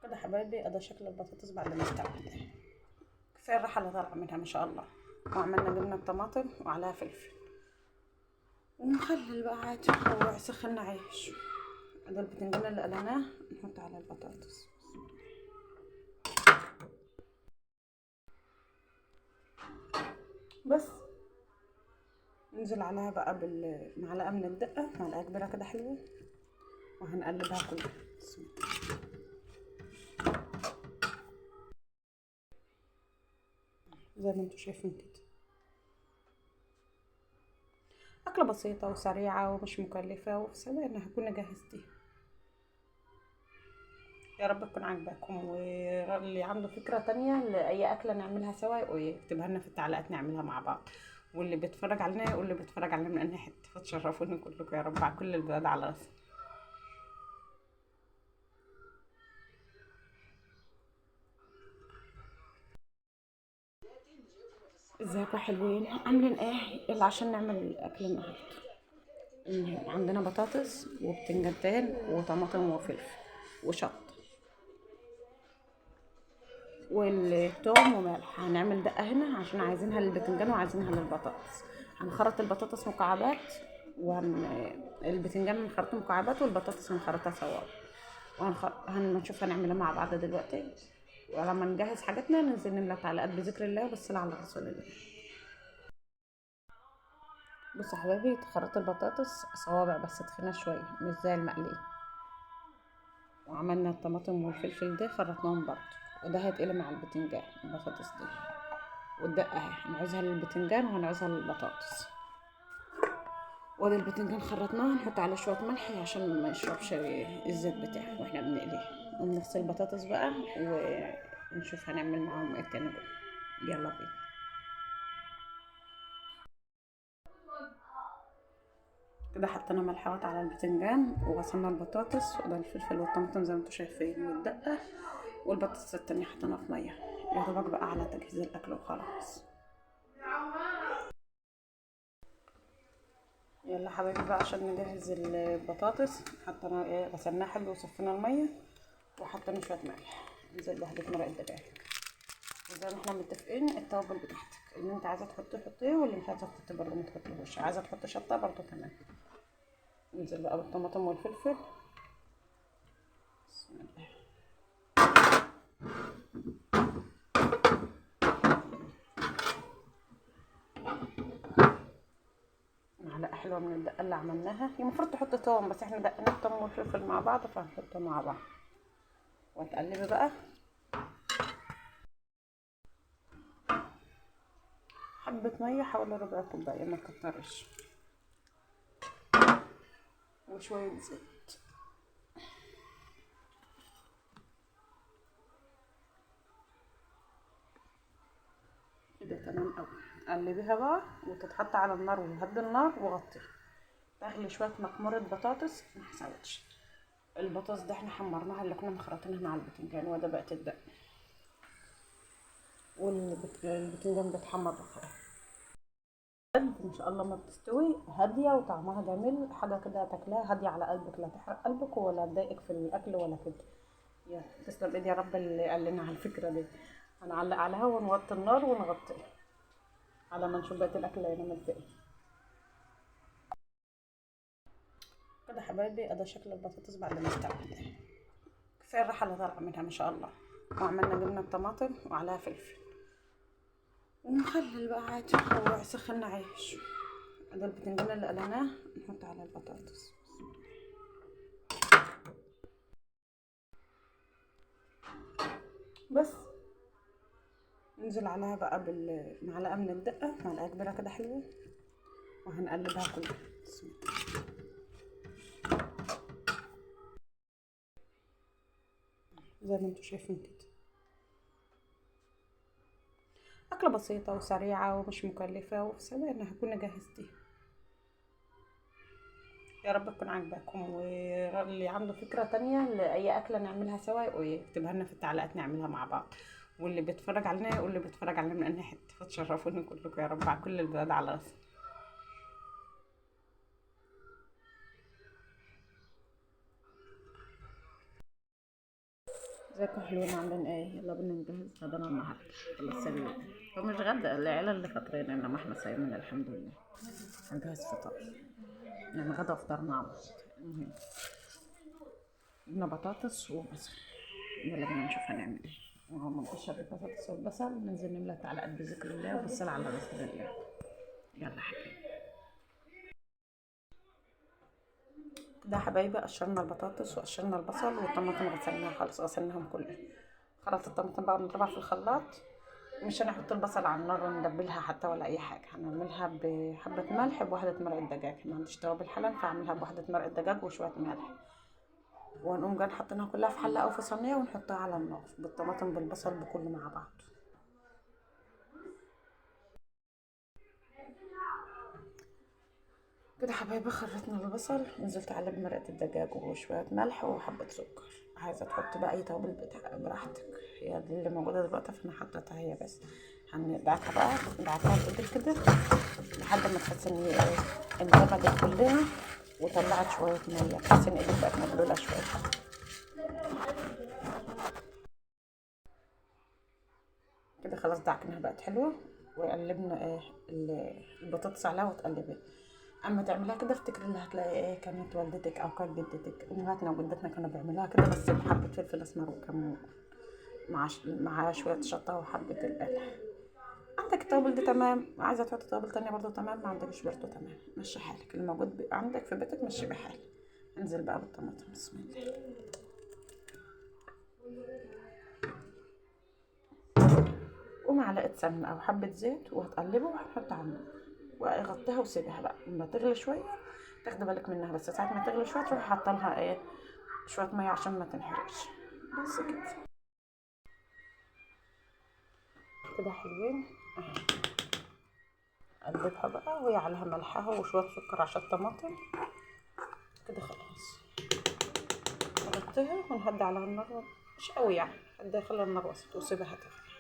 كده حبايبي ادي شكل البطاطس بعد ما استوت. كفايه الريحه اللي طالعه منها ما شاء الله. وعملنا جبنه بطماطم وعليها فلفل ونخلل بقى عادي وسخنا عيش. ده البتنجان اللي قلناه نحط على البطاطس بس. ننزل عليها بقى بالمعلقه من الدقه، معلقه كبيره كده حلوه، وهنقلبها كلها. بسم الله. زي ما انتوا شايفين كده، أكلة بسيطة وسريعة ومش مكلفة وفي ثواني هكون جهزتيها. يا رب تكون عاجباكم، واللي عنده فكرة تانية لأي أكلة نعملها سوا يكتبها لنا في التعليقات نعملها مع بعض، واللي بيتفرج علينا يقول لي بيتفرج علينا من أنهي حتة، فتشرفوني كلكم يا رب على كل البلاد على راسي. ازيكم حلوين، عاملين ايه؟ يلا عشان نعمل الأكل النهاردة. عندنا بطاطس وبتنجان وطماطم وفلفل وشطة والثوم وملح. هنعمل دقة هنا عشان عايزينها للبتنجان وعايزينها للبطاطس. هنخرط البطاطس مكعبات البتنجان هنخرطه مكعبات والبطاطس هنخرطها صوابع. هنشوف هنعملها مع بعض دلوقتي، ولما نجهز حاجاتنا ننزل نملى تعليقات بذكر الله والصلاة على رسول الله. بصوا يا حبايبي، خرطت البطاطس صوابع بس تخينة شوية مش زي المقلية. وعملنا الطماطم والفلفل ده خرطناهم برضه، وده هيتقلي مع البتنجان البطاطس دي. والدقة اهي هنعوزها للبتنجان وهنعوزها للبطاطس. وادي البتنجان خرطناه، هنحط عليه شوية ملح عشان ما يشربش الزيت بتاعه واحنا بنقليه. ونغسل البطاطس بقى ونشوف هنعمل معاهم ايه تاني بقى. يلا بينا. كده حطينا ملحوات على البتنجان وغسلنا البطاطس، وده الفلفل والطماطم زي ما انتوا شايفين والدقة، والبطاطس التانية حطيناها في مية. يا دوبك بقى على تجهيز الاكل وخلاص. يلا حبايبي بقى عشان نجهز البطاطس، حطينا غسلناها حلو وصفينا الميه وحطينا شويه ملح. ننزل بواحدة مرق الدجاج، وزي ما احنا متفقين التوابل بتاعتك اللي انت عايزه تحطيه حطيه، واللي مش عايزه تحطيه برضه ما تحطيهوش. عايزه تحطي شطه برضه تمام. ننزل بقى بالطماطم والفلفل. بسم الله. معلقه حلوه من الدقه اللي عملناها. هي المفروض تحط توم بس احنا دقنا التوم والفلفل مع بعض فهنحطهم مع بعض. وهتقلبي بقى حبه ميه، حوالي ربع كوبايه ما تكترش، وشويه زيت. كده تمام قوي. قلبيها بقى وتتحط على النار وهدي النار وغطيها. تغلي شويه مكمره بطاطس ما حسوتش. البطاطس ده احنا حمرناها اللي كنا مخرطينها مع البتنجان، وده بقت الدق. والبتنجان بيتحمر بخير ان شاء الله. ما بتستوي هاديه وطعمها جميل، حاجه كده تاكلها هاديه على قلبك، لا تحرق قلبك ولا تضايقك في الاكل ولا كده. يا تسلم ايدي يا رب اللي قال لنا على الفكره دي. هنعلق عليها ونوطي النار ونغطيها على ما نشوف بقيه الاكل اللي هنعمل فيه. كده حبايبي ادي شكل البطاطس بعد ما استوت. كفايه الريحه اللي طالعه منها ما شاء الله. وعملنا جبنه بطماطم وعليها فلفل ونخلل بقى عادي وسخنا عيش. ده البتنجان اللي قلناه نحط على البطاطس بس. ننزل عليها بقى بالمعلقه من الدقه، معلقه كبيره كده حلوه، وهنقلبها كلها. بسم الله. زي ما انتوا شايفين كده، أكلة بسيطة وسريعة ومش مكلفة وفي ثواني هكون جهزتيها. يا رب تكون عاجباكم، واللي عنده فكرة تانية لأي أكلة نعملها سوا يكتبها لنا في التعليقات نعملها مع بعض، واللي بيتفرج علينا يقول لي بيتفرج علينا من أنهي حتة، فتشرفوني كلكم يا رب على كل البلاد على راسي. ازيكم حلوين عاملين ايه؟ يلا بينا نجهز غدانا النهارده. خلاص اليوم هو مش غدا، العيلة اللي فاطرين انما احنا صايمين الحمد لله. هنجهز فطار يعني غدا وفطار مع بعض. المهم جبنا بطاطس وبصل. يلا بينا نشوف هنعمل ايه. نقشر البطاطس والبصل، ننزل نملى على قد ذكر الله وبصل على رسول الله. يلا حبيبي. كده يا حبايبي قشرنا البطاطس وقشرنا البصل والطماطم غسلناها خالص، غسلناهم كلهم. خلاص الطماطم بقى بنضربها في الخلاط. مش هنحط البصل على النار وندبلها حتى ولا اي حاجه، هنعملها بحبه ملح بواحده مرقه دجاج. ما عنديش توابل حلال فاعملها بواحده مرقه دجاج وشويه ملح، ونقوم جاي حاطينها كلها في حله او في صينيه ونحطها على النار بالطماطم بالبصل بكله مع بعض. كده حبايبي خرطنا البصل، نزلت عليه بمرقه الدجاج وشويه ملح وحبه سكر. عايزه تحط بقى اي توابل براحتك، هي دي اللي موجوده دلوقتي فانا حطيتها هي بس. هندعكها بقى، ندعكها بايدك كده لحد ما تحس ان هي ايه اندمجت كلها وطلعت شويه ميه، تحس ان ايدك بقت مبلوله شويه. كده خلاص دعكناها بقت حلوه، وقلبنا ايه البطاطس عليها وتقلبي. اما تعمليها كده افتكري اللي هتلاقي ايه كانت والدتك او كانت جدتك امهاتنا وجدتنا كانوا بيعملوها كده، بس بحبه فلفل اسمر وكمون مع شويه شطه وحبه القلح. عندك التوابل دي تمام، عايزه تحطي توابل تانية برضو تمام، ما عندكش برضو تمام، مشي حالك الموجود عندك في بيتك مشي بحالك. انزل بقى بالطماطم بسم الله، ومعلقه سمنه او حبه زيت وهتقلبه وهنحط على النار واغطيها وسيبها بقى لما تغلي شويه. تاخدي بالك منها بس ساعه ما تغلي شويه تروحي حاطه لها ايه شويه ميه عشان ما تنحرقش. بس كده. كده حلوين اهي. قلبها بقى وهي عليها ملحها وشويه سكر عشان الطماطم. كده خلاص غطيها ونهدي على النار، مش قوي يعني، هدي خلي النار وسط وسيبها تغلي.